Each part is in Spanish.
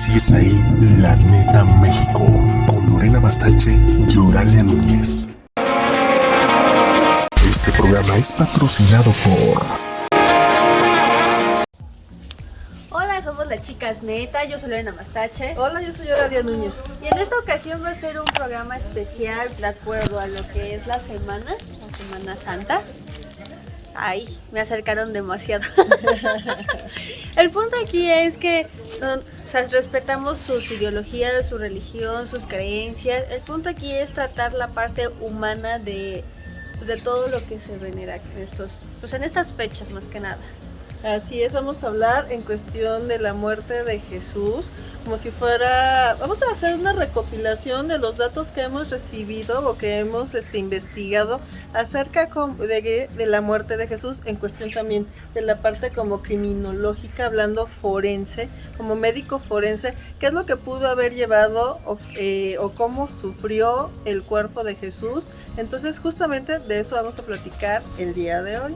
Así es ahí, la neta México, con Lorena Bastache y Oralia Núñez. Este programa es patrocinado por... Hola, somos las chicas neta, yo soy Lorena Bastache. Hola, yo soy Oralia Núñez. Y en esta ocasión va a ser un programa especial de acuerdo a lo que es la Semana Santa. Ay, me acercaron demasiado. El punto aquí es que respetamos sus ideologías, su religión, sus creencias. El punto aquí es tratar la parte humana de todo lo que se venera en estas fechas más que nada. Así es, vamos a hablar en cuestión de la muerte de Jesús, como si fuera, vamos a hacer una recopilación de los datos que hemos recibido o que hemos investigado acerca de la muerte de Jesús, en cuestión también de la parte como criminológica, hablando forense, como médico forense, qué es lo que pudo haber llevado o cómo sufrió el cuerpo de Jesús. Entonces justamente de eso vamos a platicar el día de hoy.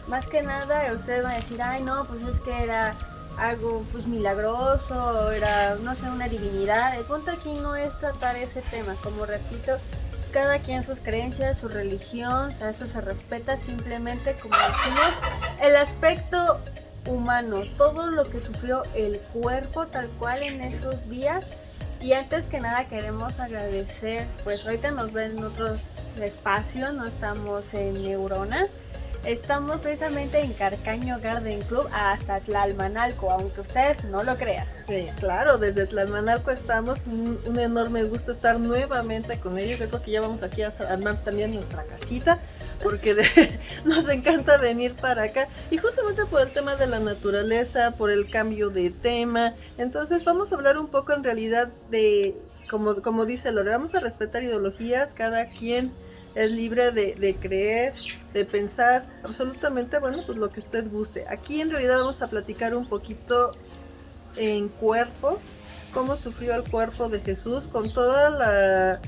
Más que nada, ustedes van a decir, ay no, pues es que era algo pues milagroso, era, no sé, una divinidad. El punto aquí no es tratar ese tema, como repito, cada quien sus creencias, su religión, o sea, eso se respeta, simplemente como decimos, el aspecto humano, todo lo que sufrió el cuerpo tal cual en esos días. Y antes que nada queremos agradecer, pues ahorita nos ven en otro espacio, no estamos en Neurona. Estamos precisamente en Carcaño Garden Club hasta Tlalmanalco, aunque ustedes no lo crean. Sí, claro, desde Tlalmanalco estamos, un enorme gusto estar nuevamente con ellos. Yo creo que ya vamos aquí a armar también nuestra casita, porque nos encanta venir para acá. Y justamente por el tema de la naturaleza, por el cambio de tema. Entonces vamos a hablar un poco en realidad de, como dice Lore, vamos a respetar ideologías, cada quien es libre de creer, de pensar, absolutamente, bueno, pues lo que usted guste. Aquí en realidad vamos a platicar un poquito en cuerpo, cómo sufrió el cuerpo de Jesús, con toda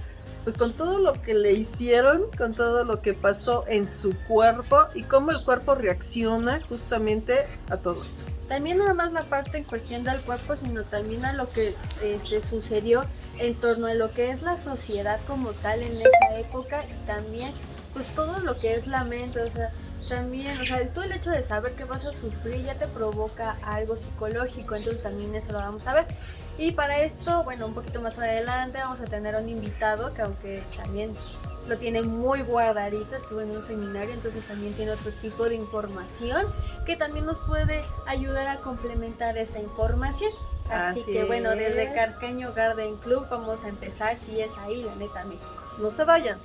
pues con todo lo que le hicieron, con todo lo que pasó en su cuerpo y cómo el cuerpo reacciona justamente a todo eso. También nada más la parte en cuestión del cuerpo, sino también a lo que sucedió en torno a lo que es la sociedad como tal en esa época, y también pues todo lo que es la mente, o sea, también, o sea, todo el hecho de saber que vas a sufrir ya te provoca algo psicológico, entonces también eso lo vamos a ver. Y para esto, bueno, un poquito más adelante vamos a tener un invitado que aunque también lo tiene muy guardadito, estuvo en un seminario, entonces también tiene otro tipo de información que también nos puede ayudar a complementar esta información. Así que bueno, desde Carcaño Garden Club vamos a empezar, si es ahí, la neta México. No se vayan.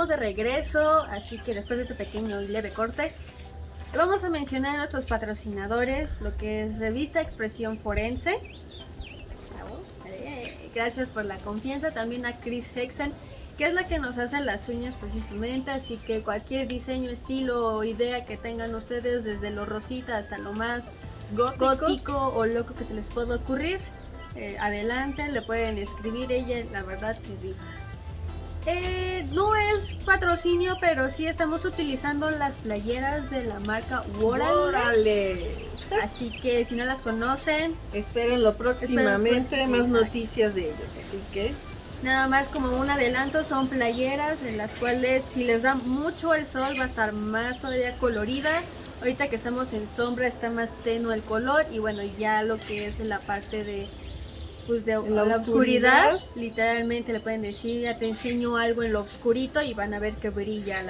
De regreso, así que después de este pequeño y leve corte vamos a mencionar a nuestros patrocinadores, lo que es Revista Expresión Forense. Gracias por la confianza, también a Chris Hexen, que es la que nos hace las uñas precisamente, así que cualquier diseño, estilo o idea que tengan ustedes, desde lo rosita hasta lo más gótico o loco que se les pueda ocurrir, adelante, le pueden escribir, ella la verdad se rifa. No es patrocinio, pero sí estamos utilizando las playeras de la marca Worales. Así que si no las conocen, espérenlo próximamente, más noticias de ellos. Así que nada más como un adelanto, son playeras en las cuales si les da mucho el sol va a estar más todavía colorida. Ahorita que estamos en sombra está más tenue el color, y bueno, ya lo que es en la parte de la oscuridad, literalmente le pueden decir, ya te enseño algo en lo oscurito y van a ver que brilla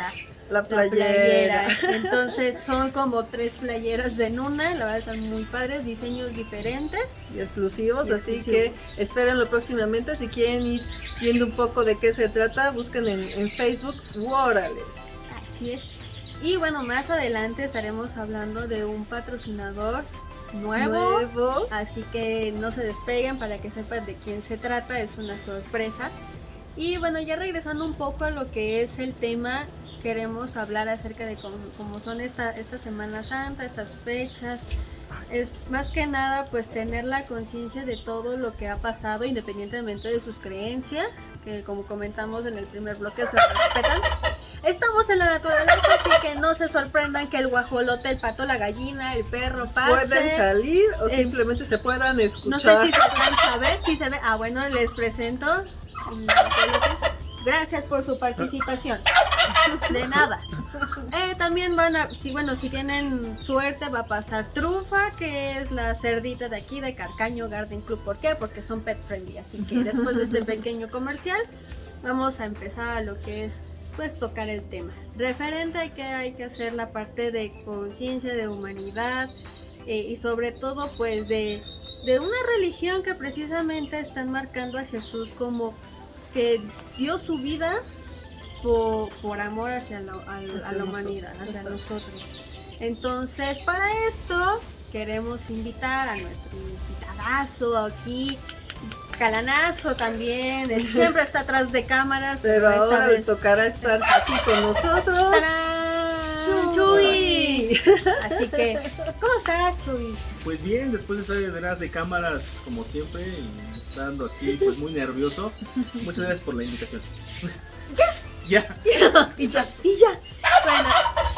la playera. Entonces son como 3 playeras en una, la verdad están muy padres, diseños diferentes y exclusivos, así que espérenlo próximamente. Si quieren ir viendo un poco de qué se trata, busquen en Facebook Worales. Así es. Y bueno, más adelante estaremos hablando de un patrocinador nuevo, así que no se despeguen para que sepan de quién se trata, es una sorpresa. Y bueno, ya regresando un poco a lo que es el tema, queremos hablar acerca de cómo son esta Semana Santa, estas fechas. Es más que nada pues tener la conciencia de todo lo que ha pasado independientemente de sus creencias, que como comentamos en el primer bloque se respetan. Estamos en la naturaleza, así que no se sorprendan que el guajolote, el pato, la gallina, el perro pase. Pueden salir o simplemente se puedan No escuchar. sé si se alcanza a ver, si se ve. Ah, bueno, les presento. Gracias por su participación. De nada. También van a, si tienen suerte, va a pasar Trufa, que es la cerdita de aquí de Carcaño Garden Club. ¿Por qué? Porque son pet friendly. Así que después de este pequeño comercial, vamos a empezar a lo que es, pues, tocar el tema. Referente a que hay que hacer la parte de conciencia, de humanidad, y sobre todo, pues, de una religión que precisamente están marcando a Jesús como que dio su vida por amor hacia la humanidad, hacia nosotros. Entonces, para esto queremos invitar a nuestro invitadazo aquí, Calanazo también, él siempre está atrás de cámaras, Pero esta ahora le vez tocará estar aquí con nosotros. ¡Tarán! ¡Chuy! Así que, ¿cómo estás, Chuy? Pues bien, después de estar detrás de cámaras, como siempre, y estando aquí pues muy nervioso. Muchas gracias por la invitación. Ya. Y ya. Bueno,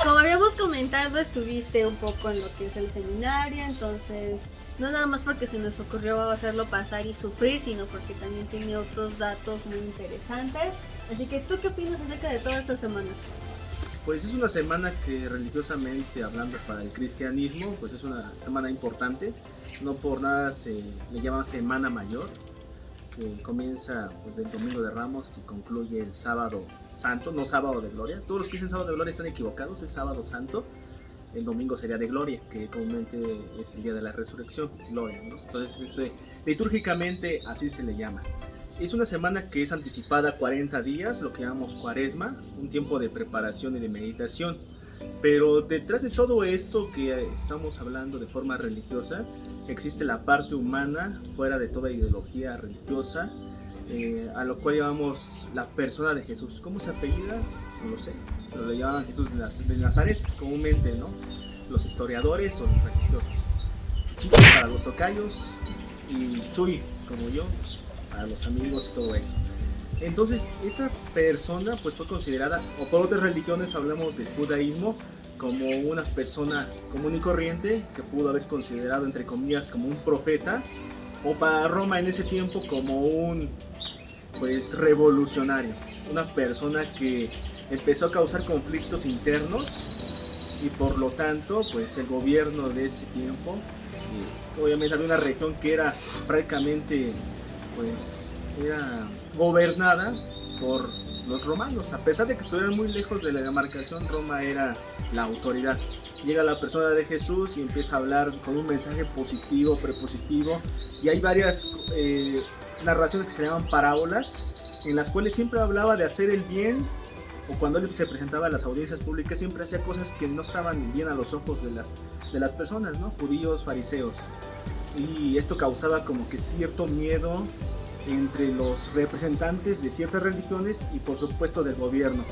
como habíamos comentado, estuviste un poco en lo que es el seminario, entonces no nada más porque se nos ocurrió hacerlo pasar y sufrir, sino porque también tiene otros datos muy interesantes. Así que, ¿tú qué opinas acerca de toda esta semana? Pues es una semana que religiosamente hablando para el cristianismo, pues es una semana importante. No por nada se le llama Semana Mayor, que comienza pues del Domingo de Ramos y concluye el Sábado Santo, no Sábado de Gloria. Todos los que dicen Sábado de Gloria están equivocados, es Sábado Santo. El domingo sería de Gloria, que comúnmente es el día de la resurrección, Gloria, ¿no? Entonces litúrgicamente así se le llama. Es una semana que es anticipada 40 días, lo que llamamos Cuaresma, un tiempo de preparación y de meditación. Pero detrás de todo esto que estamos hablando de forma religiosa, existe la parte humana, fuera de toda ideología religiosa, a lo cual llamamos la persona de Jesús. ¿Cómo se apellida? No lo sé, pero le llamaban Jesús de Nazaret, comúnmente, ¿no? Los historiadores o los religiosos. Chuchito para los tocayos y Chuy, como yo, para los amigos y todo eso. Entonces, esta persona pues fue considerada, o por otras religiones hablamos del judaísmo, como una persona común y corriente que pudo haber considerado, entre comillas, como un profeta, o para Roma en ese tiempo como un pues revolucionario, una persona que empezó a causar conflictos internos y por lo tanto pues el gobierno de ese tiempo, obviamente había una región que era prácticamente pues era gobernada por los romanos. A pesar de que estuvieran muy lejos de la demarcación, Roma era la autoridad. Llega la persona de Jesús y empieza a hablar con un mensaje positivo, prepositivo, y hay varias narraciones que se llaman parábolas, en las cuales siempre hablaba de hacer el bien, o cuando él se presentaba a las audiencias públicas siempre hacía cosas que no estaban bien a los ojos de las personas, ¿no? Judíos, fariseos. Y esto causaba como que cierto miedo entre los representantes de ciertas religiones y por supuesto del gobierno.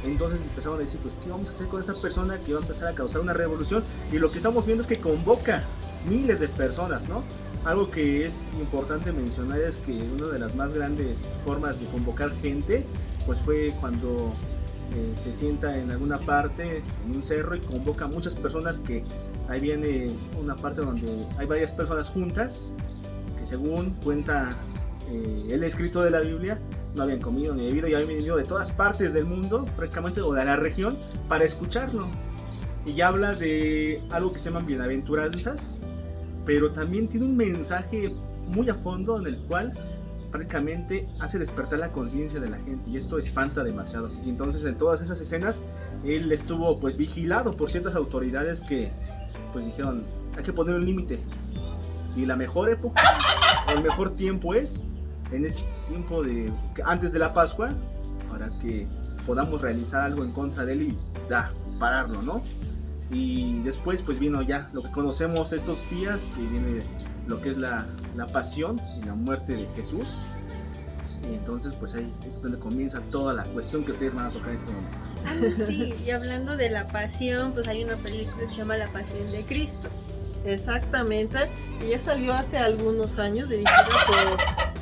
Entonces empezaron a decir, pues ¿qué vamos a hacer con esta persona que va a empezar a causar una revolución? Y lo que estamos viendo es que convoca miles de personas, ¿no? Algo que es importante mencionar es que una de las más grandes formas de convocar gente pues fue cuando se sienta en alguna parte, en un cerro, y convoca a muchas personas, que ahí viene una parte donde hay varias personas juntas, que según cuenta el escrito de la Biblia, no habían comido ni bebido y habían venido de todas partes del mundo, prácticamente, o de la región, para escucharlo. Y ya habla de algo que se llaman bienaventuranzas, pero también tiene un mensaje muy a fondo en el cual prácticamente hace despertar la conciencia de la gente, y esto espanta demasiado. Y entonces en todas esas escenas él estuvo pues vigilado por ciertas autoridades que pues dijeron, hay que poner un límite, y la mejor época o el mejor tiempo es en este tiempo de antes de la Pascua, para que podamos realizar algo en contra de él y pararlo, ¿no? Y después pues vino ya lo que conocemos estos días, que viene lo que es la pasión y la muerte de Jesús. Y entonces pues ahí es donde comienza toda la cuestión que ustedes van a tocar en este momento. Sí, y hablando de la pasión, pues hay una película que se llama La Pasión de Cristo. Exactamente, y ya salió hace algunos años, dirigida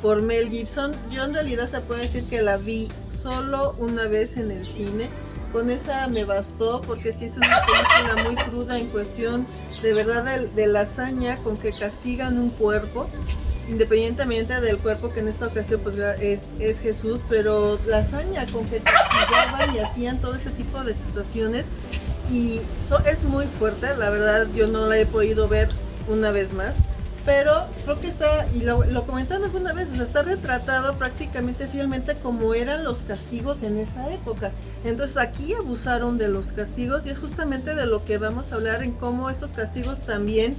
por Mel Gibson. Yo en realidad se puede decir que la vi solo una vez en el cine. Con esa me bastó, porque sí es una película muy cruda en cuestión de verdad de la hazaña con que castigan un cuerpo, independientemente del cuerpo que en esta ocasión pues es Jesús, pero la hazaña con que castigaban y hacían todo este tipo de situaciones, y es muy fuerte. La verdad yo no la he podido ver una vez más, pero creo que está, y lo comentaron alguna vez, o sea, está retratado prácticamente fielmente como eran los castigos en esa época. Entonces aquí abusaron de los castigos, y es justamente de lo que vamos a hablar, en cómo estos castigos también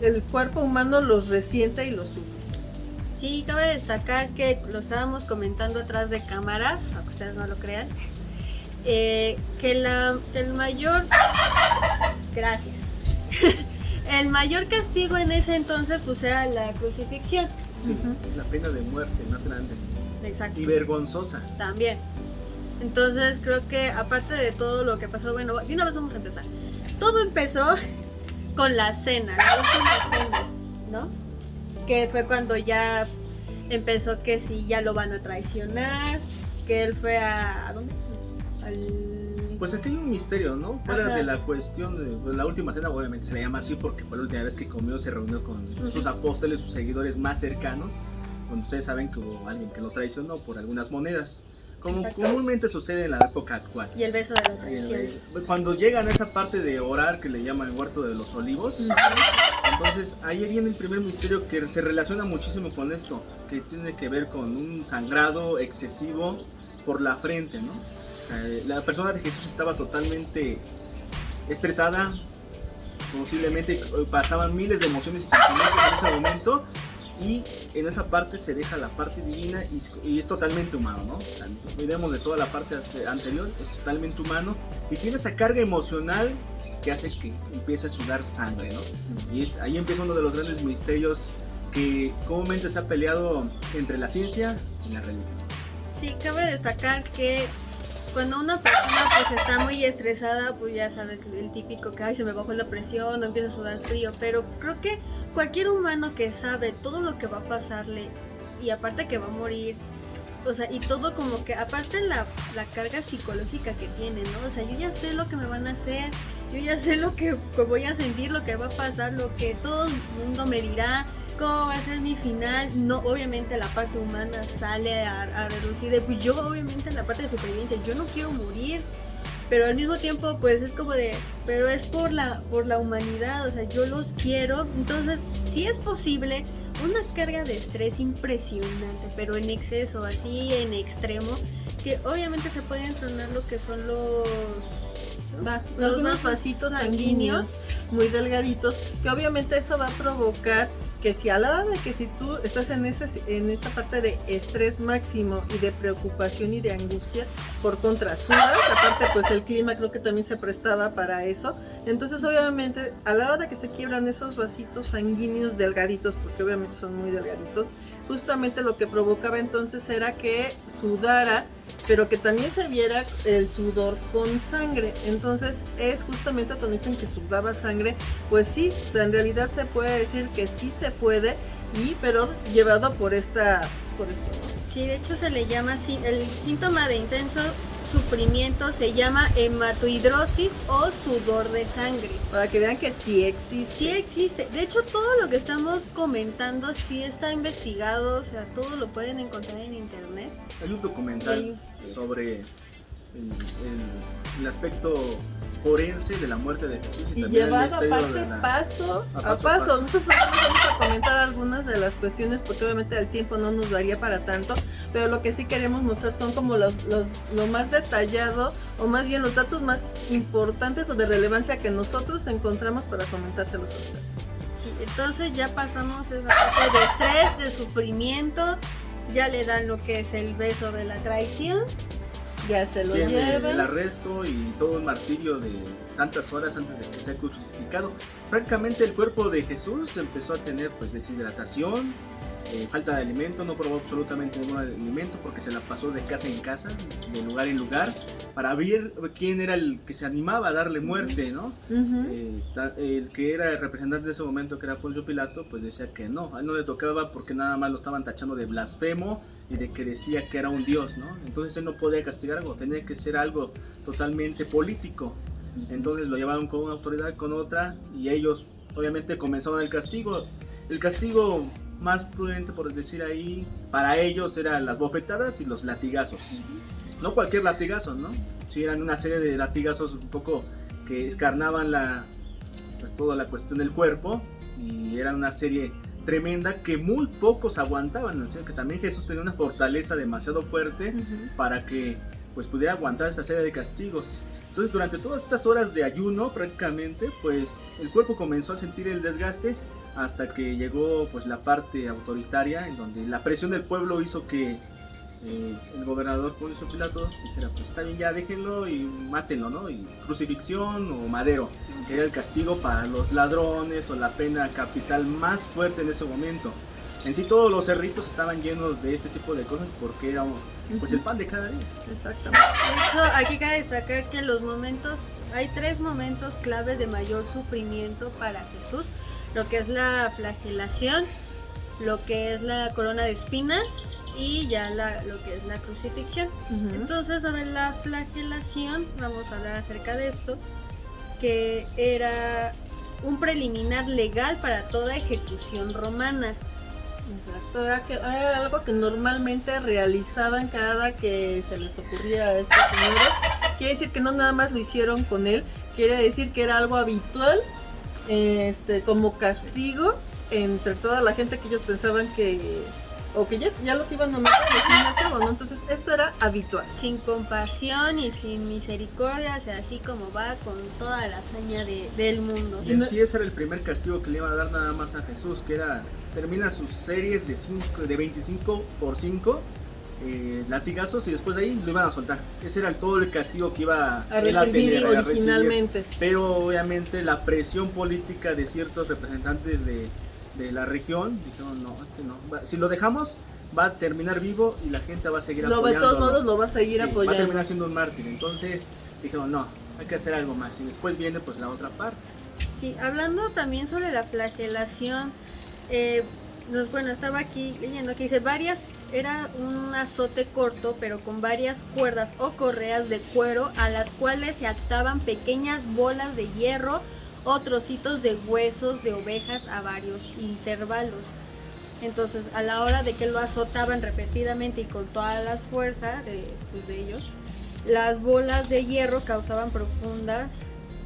el cuerpo humano los resiente y los sufre. Sí, cabe destacar que lo estábamos comentando atrás de cámaras, aunque ustedes no lo crean, que el mayor... Gracias. El mayor castigo en ese entonces pues era la crucifixión. Sí, la pena de muerte más grande. Exacto. Y vergonzosa. También. Entonces creo que aparte de todo lo que pasó, bueno, de una vez vamos a empezar. Todo empezó con la cena, la última cena, ¿no? Que fue cuando ya empezó que si ya lo van a traicionar, que él fue ¿a dónde? Pues aquí hay un misterio, ¿no? Fuera Ajá. de la cuestión de pues, la última cena, obviamente se le llama así porque fue la última vez que comió, se reunió con sus apóstoles, sus seguidores más cercanos, cuando ustedes saben que hubo alguien que lo traicionó por algunas monedas, como Exacto. comúnmente sucede en la época actual. Y el beso de la traición. Cuando llegan a esa parte de orar que le llaman el huerto de los olivos, entonces ahí viene el primer misterio que se relaciona muchísimo con esto, que tiene que ver con un sangrado excesivo por la frente, ¿no? La persona de Jesús estaba totalmente estresada, posiblemente pasaban miles de emociones y sentimientos en ese momento, y en esa parte se deja la parte divina y es totalmente humano, ¿no? O sea, olvidemos de toda la parte anterior, es totalmente humano y tiene esa carga emocional que hace que empiece a sudar sangre, ¿no? Y ahí empieza uno de los grandes misterios que comúnmente se ha peleado entre la ciencia y la religión. Sí, cabe destacar que cuando una persona pues está muy estresada, pues ya sabes, el típico que ay, se me bajó la presión o empieza a sudar frío, pero creo que cualquier humano que sabe todo lo que va a pasarle y aparte que va a morir, o sea, y todo como que aparte la carga psicológica que tiene, ¿no? O sea, yo ya sé lo que me van a hacer, yo ya sé lo que voy a sentir, lo que va a pasar, lo que todo el mundo me dirá, cómo va a ser mi final. No, obviamente la parte humana sale a reducir de, pues yo obviamente en la parte de supervivencia, yo no quiero morir, pero al mismo tiempo pues es como de, pero es por la humanidad, o sea, yo los quiero. Entonces sí es posible una carga de estrés impresionante, pero en exceso, así en extremo, que obviamente se pueden tronar lo que son algunos vasitos sanguíneos muy delgaditos, que obviamente eso va a provocar que si a la hora de que si tú estás en esa parte de estrés máximo y de preocupación y de angustia, por contra sudas, aparte pues el clima creo que también se prestaba para eso, entonces obviamente a la hora de que se quiebran esos vasitos sanguíneos delgaditos, porque obviamente son muy delgaditos, justamente lo que provocaba entonces era que sudara, pero que también se viera el sudor con sangre. Entonces es justamente cuando dicen que sudaba sangre, pues sí, o sea, en realidad se puede decir que sí se puede, pero llevado por esto, ¿no? Sí, de hecho se le llama el síntoma de intenso sufrimiento, se llama hematohidrosis o sudor de sangre. Para que vean que sí existe. Sí existe. De hecho, todo lo que estamos comentando sí está investigado, o sea, todo lo pueden encontrar en internet. Hay un documental Sí. sobre el aspecto forense de la muerte de Jesús Y también el llevado misterio aparte de la- paso a paso. paso. Nosotros vamos a comentar algunas de las cuestiones porque obviamente el tiempo no nos daría para tanto, pero lo que sí queremos mostrar son como lo más detallado, o más bien los datos más importantes o de relevancia que nosotros encontramos para comentárselos a ustedes. Sí, entonces ya pasamos esa parte de estrés, de sufrimiento, ya le dan lo que es el beso de la traición. Ya se lo Tiene el llevan. arresto y todo un martirio de tantas horas antes de que sea crucificado. Prácticamente el cuerpo de Jesús empezó a tener pues deshidratación, falta de alimento, no probó absolutamente ningún alimento porque se la pasó de casa en casa, de lugar en lugar, para ver quién era el que se animaba a darle muerte, ¿no? El que era el representante de ese momento, que era Poncio Pilato, pues decía que no, a él no le tocaba porque nada más lo estaban tachando de blasfemo y de que decía que era un dios, ¿no? Entonces él no podía castigar algo, tenía que ser algo totalmente político. Entonces lo llevaron con una autoridad, con otra, y ellos obviamente comenzaron el castigo. El castigo más prudente, por decir ahí, para ellos eran las bofetadas y los latigazos. No cualquier latigazo, ¿no? Sí, eran una serie de latigazos un poco que escarnaban pues toda la cuestión del cuerpo, y era una serie tremenda que muy pocos aguantaban. O sea, que también Jesús tenía una fortaleza demasiado fuerte para que pues pudiera aguantar esta serie de castigos. Entonces, durante todas estas horas de ayuno, prácticamente, pues el cuerpo comenzó a sentir el desgaste hasta que llegó pues la parte autoritaria, en donde la presión del pueblo hizo que el gobernador Poncio Pilato dijera, pues está bien, ya déjenlo y mátenlo, ¿no? Y crucifixión o madero, que era el castigo para los ladrones o la pena capital más fuerte en ese momento. En sí todos los cerritos estaban llenos de este tipo de cosas porque era pues el pan de cada día. Exactamente. De hecho, aquí cabe destacar que hay 3 momentos claves de mayor sufrimiento para Jesús: lo que es la flagelación, lo que es la corona de espinas y ya lo que es la crucifixión. Entonces, sobre la flagelación, vamos a hablar acerca de esto, que era un preliminar legal para toda ejecución romana. Exacto, era algo que normalmente realizaban cada que se les ocurría a estos señores. Quiere decir que no nada más lo hicieron con él, quiere decir que era algo habitual, como castigo entre toda la gente que ellos pensaban que ya los iban a matar, ¿no? Entonces esto era habitual. Sin compasión y sin misericordia, o sea, así como va con toda la hazaña del mundo. Y en sí ese era el primer castigo que le iban a dar nada más a Jesús, que era, termina sus series de 25 por 5 latigazos, y después de ahí lo iban a soltar. Ese era todo el castigo que iba a él recibir a originalmente. recibir. Pero obviamente la presión política de ciertos representantes de la región dijeron, no, si lo dejamos va a terminar vivo y la gente va a seguir apoyando. De todos modos lo va a seguir apoyando. Va a terminar siendo un mártir. Entonces dijeron, no, hay que hacer algo más. Y después viene pues la otra parte. Sí, hablando también sobre la flagelación, estaba aquí leyendo que dice era un azote corto pero con varias cuerdas o correas de cuero a las cuales se ataban pequeñas bolas de hierro o trocitos de huesos de ovejas a varios intervalos. Entonces, a la hora de que lo azotaban repetidamente y con todas las fuerzas de ellos, las bolas de hierro causaban profundas,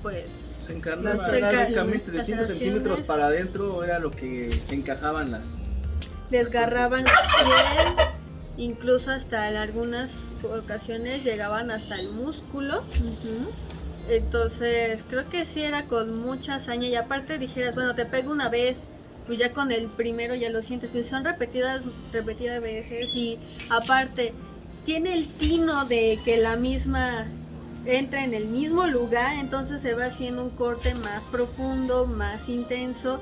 pues... Se encarnaban prácticamente de 5 centímetros para adentro, era lo que se encajaban desgarraban la piel, incluso hasta en algunas ocasiones llegaban hasta el músculo. Entonces creo que sí era con mucha hazaña, y aparte dijeras, bueno, te pego una vez, pues ya con el primero ya lo sientes, pues son repetidas veces, y aparte tiene el tino de que la misma entra en el mismo lugar, entonces se va haciendo un corte más profundo, más intenso.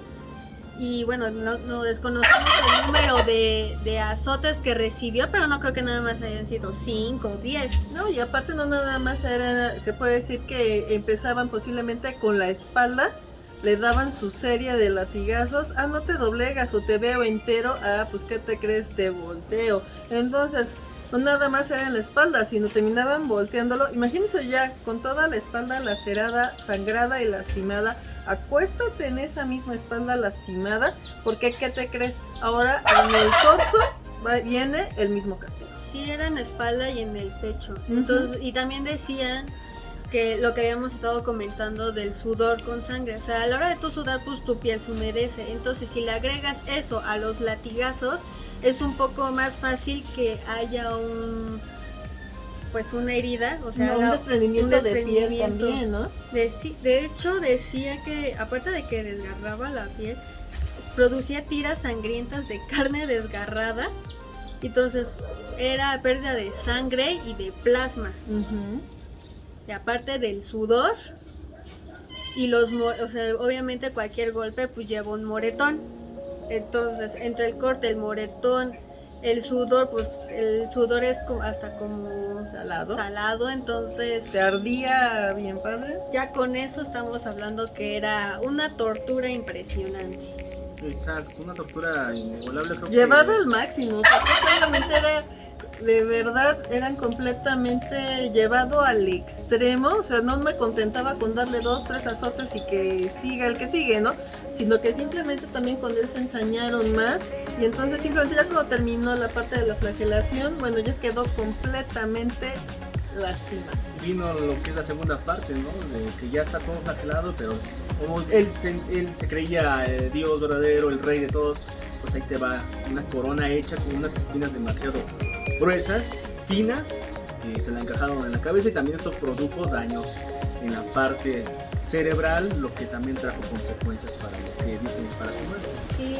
Y bueno, no desconocemos el número de azotes que recibió, pero no creo que nada más hayan sido 5 o 10. No, y aparte no nada más se puede decir que empezaban posiblemente con la espalda, le daban su serie de latigazos, no te doblegas o te veo entero, pues ¿qué te crees? Te volteo. Entonces, no nada más era en la espalda, sino terminaban volteándolo. Imagínense ya con toda la espalda lacerada, sangrada y lastimada. Acuéstate en esa misma espalda lastimada, porque ¿qué te crees? Ahora en el torso viene el mismo castigo. Sí, era en la espalda y en el pecho. Entonces, y también decían que lo que habíamos estado comentando del sudor con sangre, o sea, a la hora de tu sudar, pues tu piel se humedece. Entonces, si le agregas eso a los latigazos, es un poco más fácil que haya una herida, o sea, un desprendimiento de piel también, ¿no? De hecho, decía que aparte de que desgarraba la piel, producía tiras sangrientas de carne desgarrada. Entonces era pérdida de sangre y de plasma. Y aparte del sudor y obviamente cualquier golpe pues lleva un moretón. Entonces, entre el corte, el moretón, el sudor, pues el sudor es hasta como salado, entonces ¿Te ardía bien padre? ya con eso estamos hablando que era una tortura impresionante. Exacto, una tortura inigualable. Creo Llevado que al máximo, o sea, que solamente era, de verdad, eran completamente llevado al extremo, o sea, no me contentaba con darle 2, 3 azotes y que siga el que sigue, ¿no? Sino que simplemente también con él se ensañaron más, y entonces simplemente ya cuando terminó la parte de la flagelación, bueno, ya quedó completamente lastimado. vino lo que es la segunda parte, ¿no? De que ya está todo flagelado, pero como él se creía Dios verdadero, el rey de todos, pues ahí te va una corona hecha con unas espinas demasiado gruesas, finas, que se la encajaron en la cabeza, y también esto produjo daños en la parte cerebral, lo que también trajo consecuencias para lo que dicen para su muerte. Sí,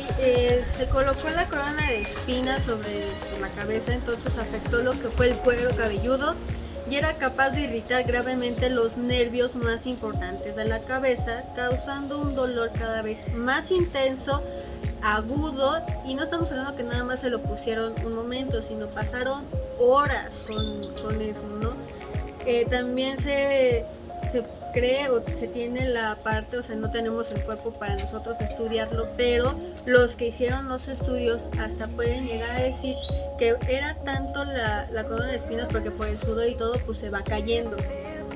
se colocó la corona de espinas sobre la cabeza, entonces afectó lo que fue el cuero cabelludo y era capaz de irritar gravemente los nervios más importantes de la cabeza, causando un dolor cada vez más intenso, agudo, y no estamos hablando que nada más se lo pusieron un momento, sino pasaron horas con eso, ¿no? También se cree o se tiene la parte, o sea, no tenemos el cuerpo para nosotros estudiarlo, pero los que hicieron los estudios hasta pueden llegar a decir que era tanto la corona de espinas, porque por el sudor y todo pues se va cayendo,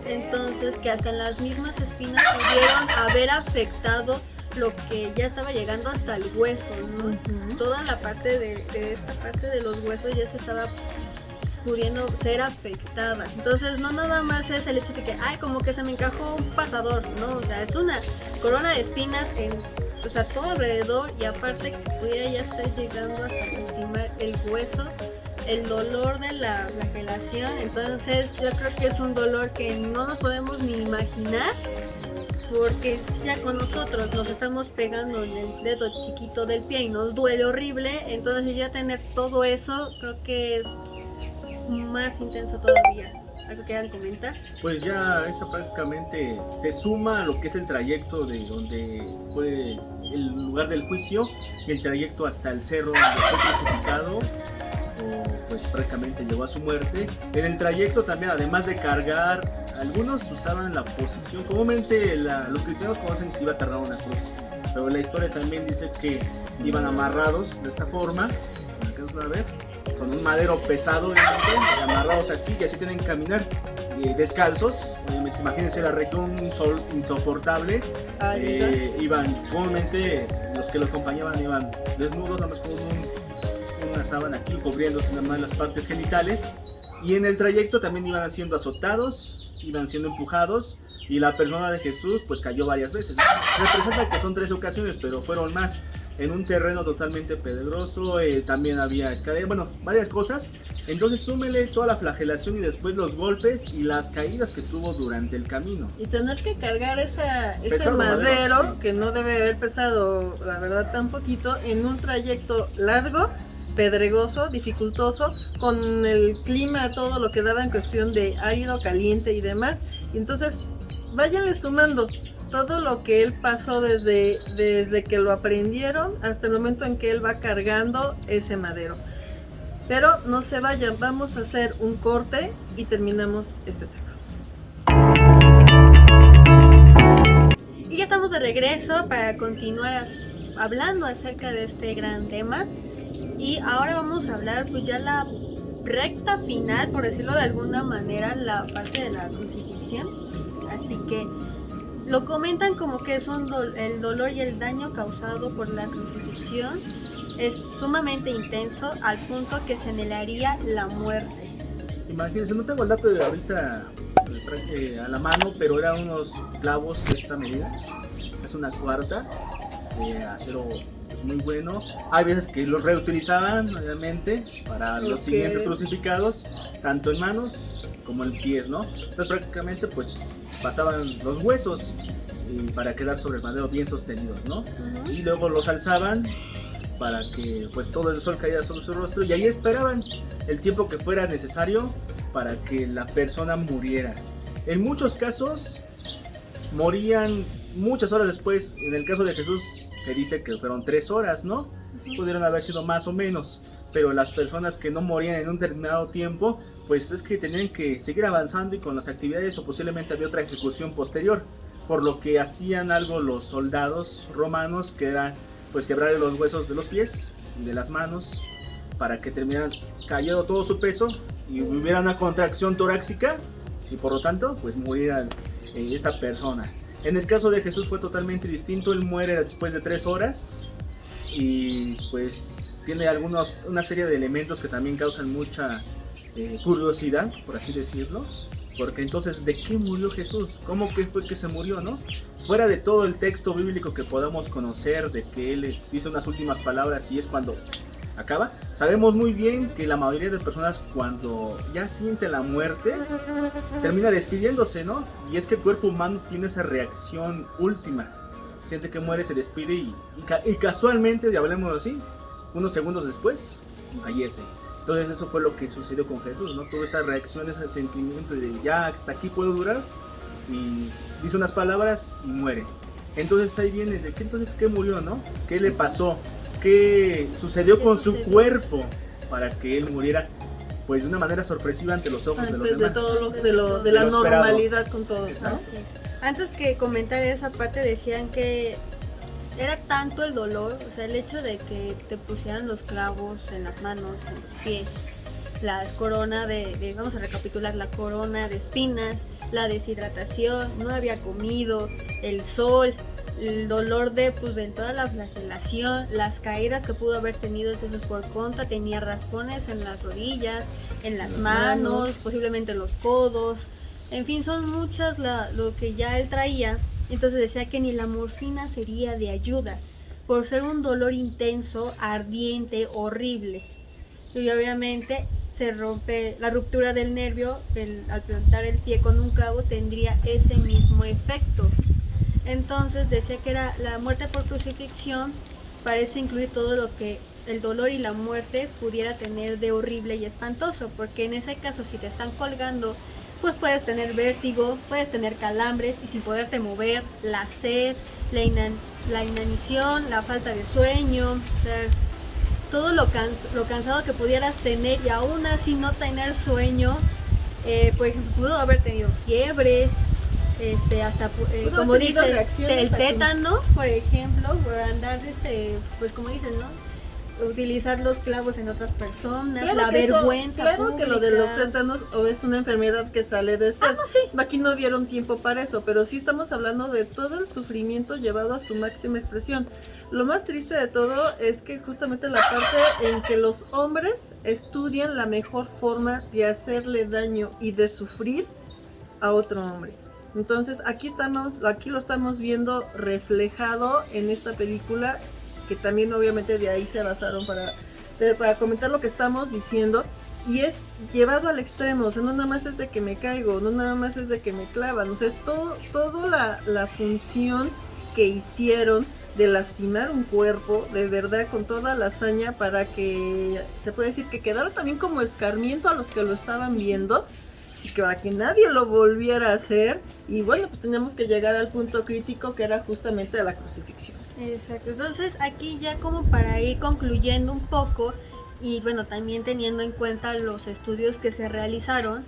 entonces que hasta las mismas espinas pudieron haber afectado lo que ya estaba llegando hasta el hueso, ¿no? Ujú. Toda la parte de esta parte de los huesos ya se estaba pudiendo ser afectada. Entonces no nada más es el hecho de que, ay, como que se me encajó un pasador, no, o sea, es una corona de espinas en, o sea, todo alrededor, y aparte que pudiera ya estar llegando hasta lastimar el hueso, el dolor de la flagelación. Entonces yo creo que es un dolor que no nos podemos ni imaginar, porque ya con nosotros nos estamos pegando en el dedo chiquito del pie y nos duele horrible, entonces ya tener todo eso creo que es más intenso todavía. ¿Algo que quieran comentar? Pues ya esa prácticamente se suma a lo que es el trayecto de donde fue el lugar del juicio y el trayecto hasta el cerro donde fue crucificado, o pues prácticamente llegó a su muerte. En el trayecto también, además de cargar, algunos usaban la posición, comúnmente los cristianos conocen que iba a cargar una cruz, pero la historia también dice que iban amarrados de esta forma, ¿alcanzan a ver? Con un madero pesado, obviamente, amarrados aquí, y así tienen que caminar descalzos. Obviamente, imagínense la región, un sol insoportable. Iban, comúnmente, los que lo acompañaban iban desnudos, nada más con una sábana aquí cubriéndose nada más las partes genitales. Y en el trayecto también iban siendo azotados, iban siendo empujados. Y la persona de Jesús pues cayó varias veces, ¿no? Representa que son 3 ocasiones, pero fueron más. En un terreno totalmente pedregoso, también había escaleras, bueno, varias cosas. Entonces súmele toda la flagelación y después los golpes y las caídas que tuvo durante el camino. Y tener que cargar ese Pesado madero, madero, sí. que no debe haber pesado, la verdad, tan poquito, en un trayecto largo, pedregoso, dificultoso, con el clima, todo lo que daba en cuestión de árido, caliente y demás. Y entonces, váyanle sumando todo lo que él pasó desde que lo aprendieron hasta el momento en que él va cargando ese madero. Pero no se vayan, vamos a hacer un corte y terminamos este tema. Y ya estamos de regreso para continuar hablando acerca de este gran tema. Y ahora vamos a hablar pues ya la recta final, por decirlo de alguna manera, la parte de la crucifixión. Así que lo comentan como que es el dolor y el daño causado por la crucifixión es sumamente intenso, al punto que se anhelaría la muerte. Imagínense, no tengo el dato de ahorita a la mano, pero eran unos clavos de esta medida. Es una cuarta de acero muy bueno. Hay veces que los reutilizaban, obviamente, para los siguientes crucificados, tanto en manos como en pies, ¿no? Entonces prácticamente pues pasaban los huesos para quedar sobre el madero bien sostenidos, ¿no? Uh-huh. Y luego los alzaban para que pues todo el sol cayera sobre su rostro, y ahí esperaban el tiempo que fuera necesario para que la persona muriera. En muchos casos morían muchas horas después. En el caso de Jesús se dice que fueron 3 horas, ¿no? pudieron haber sido más o menos, pero las personas que no morían en un determinado tiempo, pues es que tenían que seguir avanzando y con las actividades, o posiblemente había otra ejecución posterior, por lo que hacían algo los soldados romanos, que era pues quebrar los huesos de los pies y de las manos para que terminaran cayendo todo su peso y hubiera una contracción torácica y por lo tanto pues muriera esta persona. En el caso de Jesús fue totalmente distinto, él muere después de 3 horas y pues tiene una serie de elementos que también causan mucha curiosidad, por así decirlo, porque entonces ¿de qué murió Jesús? ¿Cómo que fue que se murió, no? Fuera de todo el texto bíblico que podamos conocer, de que él dice unas últimas palabras y es cuando acaba, sabemos muy bien que la mayoría de personas cuando ya siente la muerte termina despidiéndose, ¿no? Y es que el cuerpo humano tiene esa reacción última, siente que muere, se despide y casualmente, hablemos así, unos segundos después fallece. Entonces eso fue lo que sucedió con Jesús, ¿no? Toda esa reacción, ese sentimiento de ya hasta aquí puedo durar, y dice unas palabras y muere. Entonces ahí viene de que entonces qué murió, ¿no? ¿Qué le pasó? ¿Qué sucedió con su cuerpo para que él muriera pues de una manera sorpresiva ante los ojos de los demás? De todo de la normalidad con todo, ¿no? Sí. Antes que comentar esa parte decían que era tanto el dolor, o sea, el hecho de que te pusieran los clavos en las manos, en los pies, las coronas vamos a recapitular, la corona de espinas, la deshidratación, no había comido, el sol, el dolor de toda la flagelación, las caídas que pudo haber tenido, entonces por contra tenía raspones en las rodillas, en las manos, posiblemente en los codos, en fin, son muchas lo que ya él traía. Entonces decía que ni la morfina sería de ayuda, por ser un dolor intenso, ardiente, horrible. Y obviamente se rompe la ruptura del nervio, al plantar el pie con un clavo tendría ese mismo efecto. Entonces decía que era la muerte por crucifixión, parece incluir todo lo que el dolor y la muerte pudiera tener de horrible y espantoso, porque en ese caso si te están colgando, pues puedes tener vértigo, puedes tener calambres y sin poderte mover, la sed, la inanición, la falta de sueño, o sea, todo lo cansado que pudieras tener y aún así no tener sueño. Por ejemplo, pudo haber tenido fiebre, hasta como dicen, el tétano, por ejemplo, por andar, pues como dicen, ¿no? Utilizar los clavos en otras personas, claro, la vergüenza claro pública. Que lo de los tétanos o es una enfermedad que sale después. No, sí. Aquí no dieron tiempo para eso, pero sí estamos hablando de todo el sufrimiento llevado a su máxima expresión. Lo más triste de todo es que justamente la parte en que los hombres estudian la mejor forma de hacerle daño y de sufrir a otro hombre. Entonces aquí lo estamos viendo reflejado en esta película, que también obviamente de ahí se basaron para comentar lo que estamos diciendo, y es llevado al extremo, o sea, no nada más es de que me caigo, no nada más es de que me clavan, o sea, es toda la función que hicieron de lastimar un cuerpo, de verdad, con toda la hazaña, para que se puede decir que quedara también como escarmiento a los que lo estaban viendo, y que para que nadie lo volviera a hacer. Y bueno, pues teníamos que llegar al punto crítico, que era justamente la crucifixión. Exacto, entonces aquí ya como para ir concluyendo un poco, y bueno, también teniendo en cuenta los estudios que se realizaron,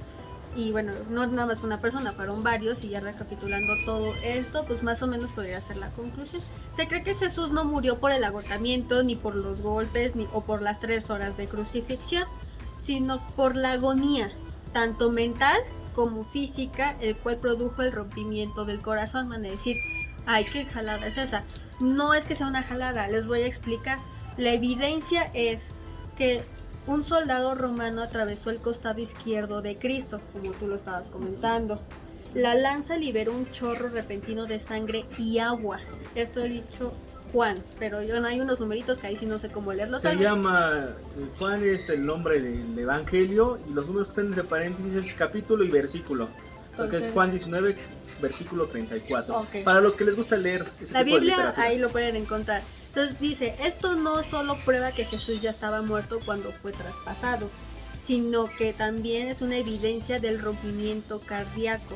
y bueno, no nada más una persona, fueron varios, y ya recapitulando todo esto, pues más o menos podría ser la conclusión. Se cree que Jesús no murió por el agotamiento, ni por los golpes, o por las 3 horas de crucifixión, sino por la agonía, tanto mental como física, el cual produjo el rompimiento del corazón. Van a decir, ay, qué jalada es esa. No es que sea una jalada, les voy a explicar. La evidencia es que un soldado romano atravesó el costado izquierdo de Cristo, como tú lo estabas comentando. La lanza liberó un chorro repentino de sangre y agua. Esto he dicho Juan, pero hay unos numeritos que ahí sí no sé cómo leerlos. Se llama, Juan es el nombre del evangelio, y los números que están entre paréntesis es capítulo y versículo. Porque es Juan 19, versículo 34. Okay. Para los que les gusta leer ese la tipo Biblia, de literatura. ahí lo pueden encontrar. Entonces dice, esto no solo prueba que Jesús ya estaba muerto cuando fue traspasado, sino que también es una evidencia del rompimiento cardíaco.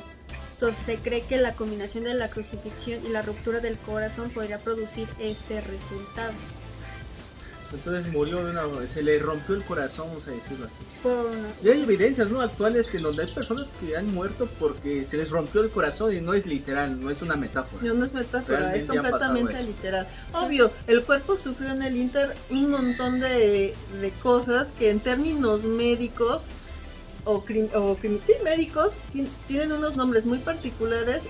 Entonces se cree que la combinación de la crucifixión y la ruptura del corazón podría producir este resultado. Entonces murió se le rompió el corazón, vamos a decirlo así. Por una- Y hay evidencias, ¿no?, actuales que donde hay personas que han muerto porque se les rompió el corazón y no es literal, no es una metáfora. No es metáfora, Realmente es ha pasado completamente eso. literal. Obvio, el cuerpo sufrió en el Inter un montón de cosas que en términos médicos sí, médicos tienen unos nombres muy particulares.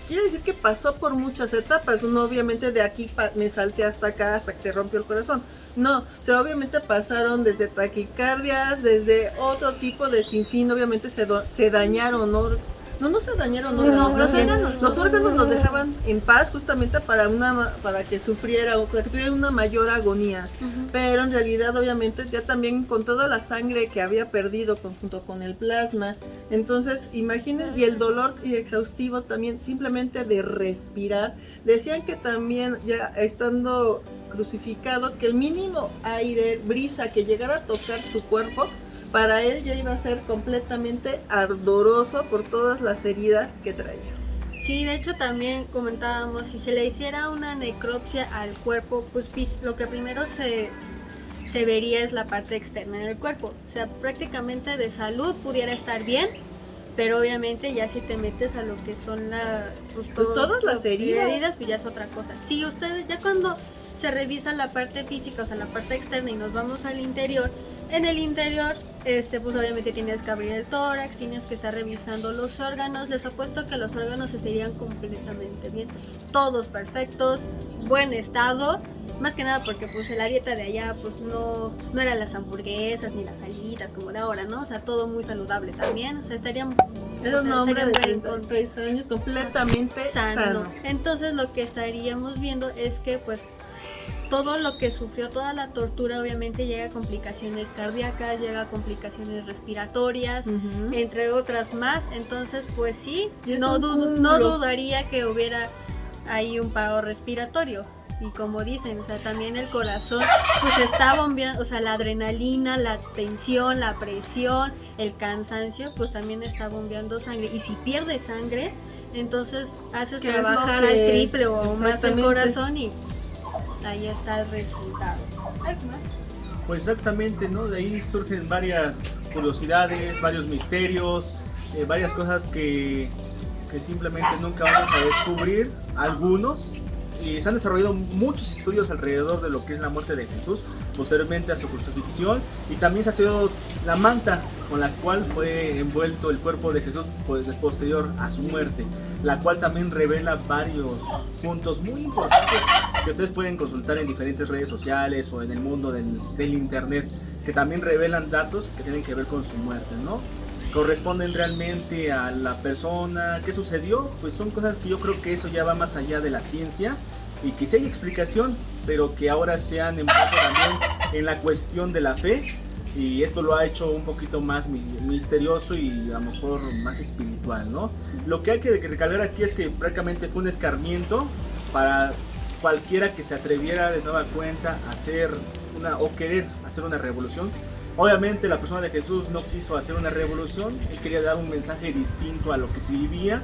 Quiere decir que pasó por muchas etapas, no obviamente de aquí me salté hasta acá hasta que se rompió el corazón. No, o sea, obviamente pasaron desde taquicardias, desde otro tipo de sinfín, obviamente se dañaron, ¿no? No se dañaron órganos, No, más bien, órganos no. los órganos los dejaban en paz justamente para que sufriera o para que tuviera una mayor agonía. Ujú. Pero en realidad obviamente ya también con toda la sangre que había perdido junto con el plasma, entonces imaginen, y el dolor exhaustivo también simplemente de respirar. Decían que también ya estando crucificado, que el mínimo aire, brisa que llegara a tocar su cuerpo, para él ya iba a ser completamente ardoroso por todas las heridas que traía. Sí, de hecho también comentábamos, si se le hiciera una necropsia al cuerpo, pues lo que primero se vería es la parte externa del cuerpo. O sea, prácticamente de salud pudiera estar bien, pero obviamente ya si te metes a lo que son todas las heridas, pues ya es otra cosa. Sí, ustedes ya cuando se revisa la parte física, o sea, la parte externa y nos vamos al interior, en el interior, pues obviamente tienes que abrir el tórax, tienes que estar revisando los órganos. Les apuesto que los órganos estarían completamente bien, todos perfectos, buen estado, más que nada porque pues la dieta de allá pues no eran las hamburguesas ni las alitas como de ahora, ¿no? O sea, todo muy saludable también, o sea, estarían... era un hombre de estarían 36 años completamente sano. Entonces lo que estaríamos viendo es que pues todo lo que sufrió, toda la tortura obviamente llega a complicaciones cardíacas, llega a complicaciones respiratorias, Ujú. entre otras más. Entonces pues sí, Y es no un no cúmulo. dudaría que hubiera ahí un paro respiratorio. Y como dicen, o sea, también el corazón pues está bombeando, o sea, la adrenalina, la tensión, la presión, el cansancio, pues también está bombeando sangre. Y si pierde sangre, entonces haces Que es trabajar lo al que- triple o más el exactamente. corazón y ahí está el resultado. ¿Algo más? Pues exactamente, ¿no? De ahí surgen varias curiosidades, varios misterios, varias cosas que simplemente nunca vamos a descubrir, algunos. Y se han desarrollado muchos estudios alrededor de lo que es la muerte de Jesús, posteriormente a su crucifixión, y también se ha estudiado la manta con la cual fue envuelto el cuerpo de Jesús pues, posterior a su muerte, la cual también revela varios puntos muy importantes que ustedes pueden consultar en diferentes redes sociales o en el mundo del internet, que también revelan datos que tienen que ver con su muerte, ¿no? Corresponden realmente a la persona, qué sucedió, pues son cosas que yo creo que eso ya va más allá de la ciencia y que sí hay explicación, pero que ahora se han envuelto también en la cuestión de la fe, y esto lo ha hecho un poquito más misterioso y a lo mejor más espiritual, ¿no? Lo que hay que recalcar aquí es que prácticamente fue un escarmiento para cualquiera que se atreviera de nueva cuenta a hacer o querer hacer una revolución. Obviamente la persona de Jesús no quiso hacer una revolución, él quería dar un mensaje distinto a lo que se vivía,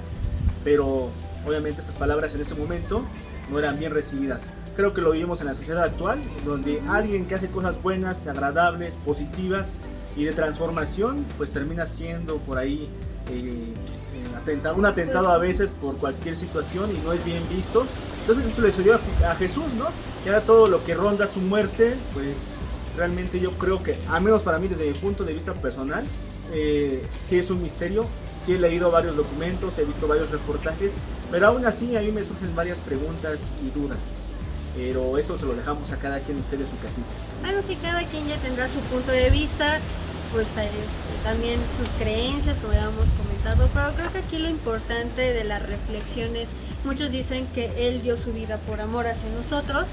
pero obviamente esas palabras en ese momento no eran bien recibidas. Creo que lo vivimos en la sociedad actual, donde alguien que hace cosas buenas, agradables, positivas y de transformación, pues termina siendo por ahí un atentado a veces por cualquier situación y no es bien visto. Entonces eso le sucedió a Jesús, ¿no? Y ahora todo lo que ronda su muerte, pues realmente yo creo que, al menos para mí desde mi punto de vista personal, sí es un misterio. Sí he leído varios documentos, he visto varios reportajes, pero aún así a mí me surgen varias preguntas y dudas. Pero eso se lo dejamos a cada quien de ustedes en su casita. Bueno, sí, cada quien ya tendrá su punto de vista, pues también sus creencias, como ya hemos comentado, pero creo que aquí lo importante de la reflexión es, muchos dicen que Él dio su vida por amor hacia nosotros,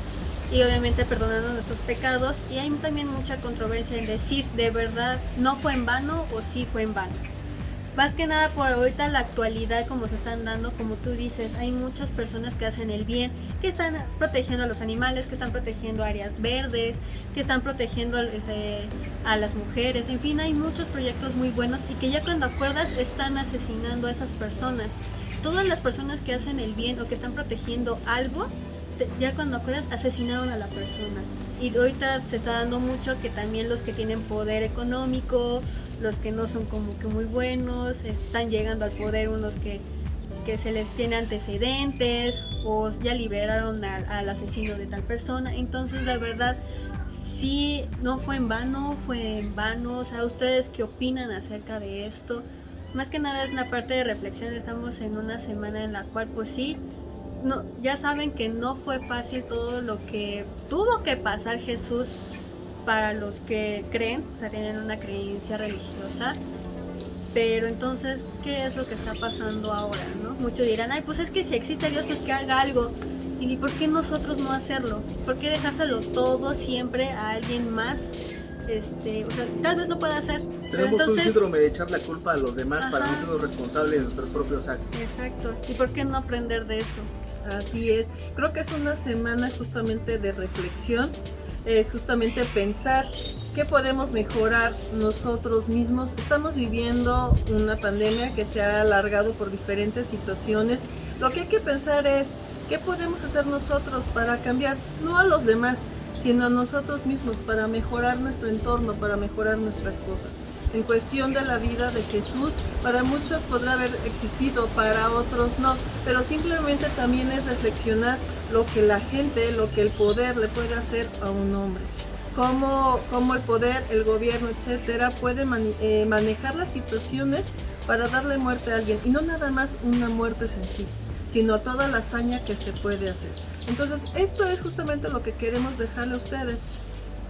y obviamente perdonando nuestros pecados, y hay también mucha controversia en decir de verdad no fue en vano o sí fue en vano. Más que nada por ahorita la actualidad como se están dando, como tú dices, hay muchas personas que hacen el bien, que están protegiendo a los animales, que están protegiendo áreas verdes, que están protegiendo a las mujeres, en fin, hay muchos proyectos muy buenos y que ya cuando acuerdas están asesinando a esas personas. Todas las personas que hacen el bien o que están protegiendo algo, ya cuando acuerdas asesinaron a la persona. Y ahorita se está dando mucho que también los que tienen poder económico, los que no son como que muy buenos, están llegando al poder unos que se les tiene antecedentes o ya liberaron al asesino de tal persona. Entonces, la verdad, sí, no fue en vano, fue en vano. O sea, ¿ustedes qué opinan acerca de esto? Más que nada es una parte de reflexión. Estamos en una semana en la cual, pues sí, no, ya saben que no fue fácil todo lo que tuvo que pasar Jesús para los que creen, o sea, tienen una creencia religiosa. Pero entonces, ¿qué es lo que está pasando ahora, no? Muchos dirán, ay, pues es que si existe Dios, pues que haga algo. ¿Y por qué nosotros no hacerlo? ¿Por qué dejárselo todo siempre a alguien más? O sea, tal vez lo pueda hacer. Tenemos un síndrome de echar la culpa a los demás para no ser los responsables de nuestros propios actos. Exacto. ¿Y por qué no aprender de eso? Así es. Creo que es una semana justamente de reflexión. Es justamente pensar qué podemos mejorar nosotros mismos. Estamos viviendo una pandemia que se ha alargado por diferentes situaciones. Lo que hay que pensar es qué podemos hacer nosotros para cambiar, no a los demás, sino a nosotros mismos, para mejorar nuestro entorno, para mejorar nuestras cosas. En cuestión de la vida de Jesús, para muchos podrá haber existido, para otros no, pero simplemente también es reflexionar lo que la gente, lo que el poder le puede hacer a un hombre. Cómo el poder, el gobierno, etcétera, puede manejar las situaciones para darle muerte a alguien, y no nada más una muerte sencilla, sino toda la hazaña que se puede hacer. Entonces, esto es justamente lo que queremos dejarle a ustedes.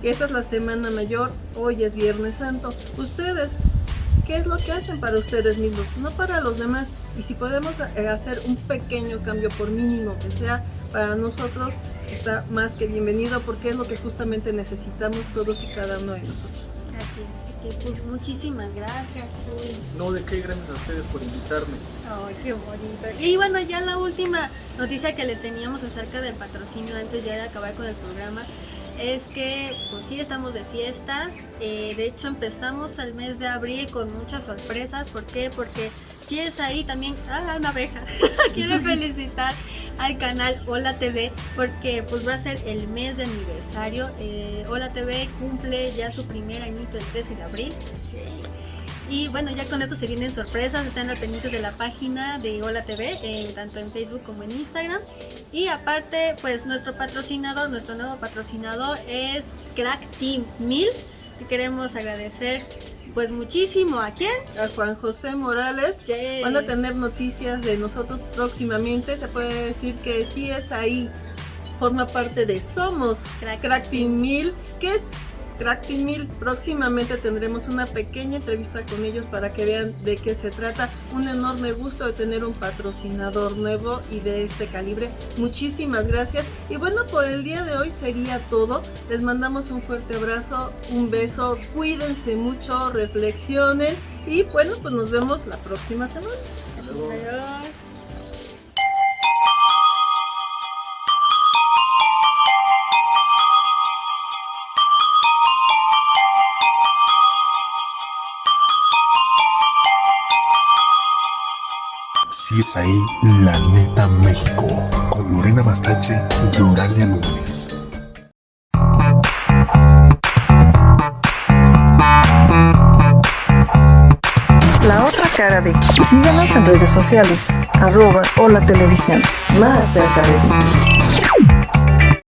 Que esta es la Semana Mayor, hoy es Viernes Santo. Ustedes, ¿qué es lo que hacen para ustedes mismos? No para los demás. Y si podemos hacer un pequeño cambio, por mínimo que sea, para nosotros está más que bienvenido, porque es lo que justamente necesitamos todos y cada uno de nosotros. Así que pues muchísimas gracias. No, de qué, gracias a ustedes por invitarme. Ay, qué bonito. Y bueno, ya la última noticia que les teníamos acerca del patrocinio antes ya de acabar con el programa es que pues sí, estamos de fiesta. De hecho empezamos el mes de abril con muchas sorpresas. ¿Por qué? Porque si es ahí también, una abeja. Quiero felicitar al canal Hola TV porque pues va a ser el mes de aniversario. Hola TV cumple ya su primer añito el 13 de abril. Y bueno, ya con esto se vienen sorpresas, están al pendientes de la página de Hola TV, tanto en Facebook como en Instagram. Y aparte, pues nuestro nuevo patrocinador es Crack Team 1000. Y queremos agradecer pues muchísimo a ¿quién? A Juan José Morales. Yeah. Van a tener noticias de nosotros próximamente. Se puede decir que sí es ahí, forma parte de Somos Crack Team 1000, que es Crack Team 1000. Próximamente tendremos una pequeña entrevista con ellos para que vean de qué se trata. Un enorme gusto de tener un patrocinador nuevo y de este calibre. Muchísimas gracias. Y bueno, por el día de hoy sería todo. Les mandamos un fuerte abrazo, un beso. Cuídense mucho, reflexionen y bueno, pues nos vemos la próxima semana. Adiós. Si es ahí, la neta México, con Lorena Bastache y Oralia Núñez. La otra cara de. Síganos en redes sociales, @Hola Televisión, más cerca de ti.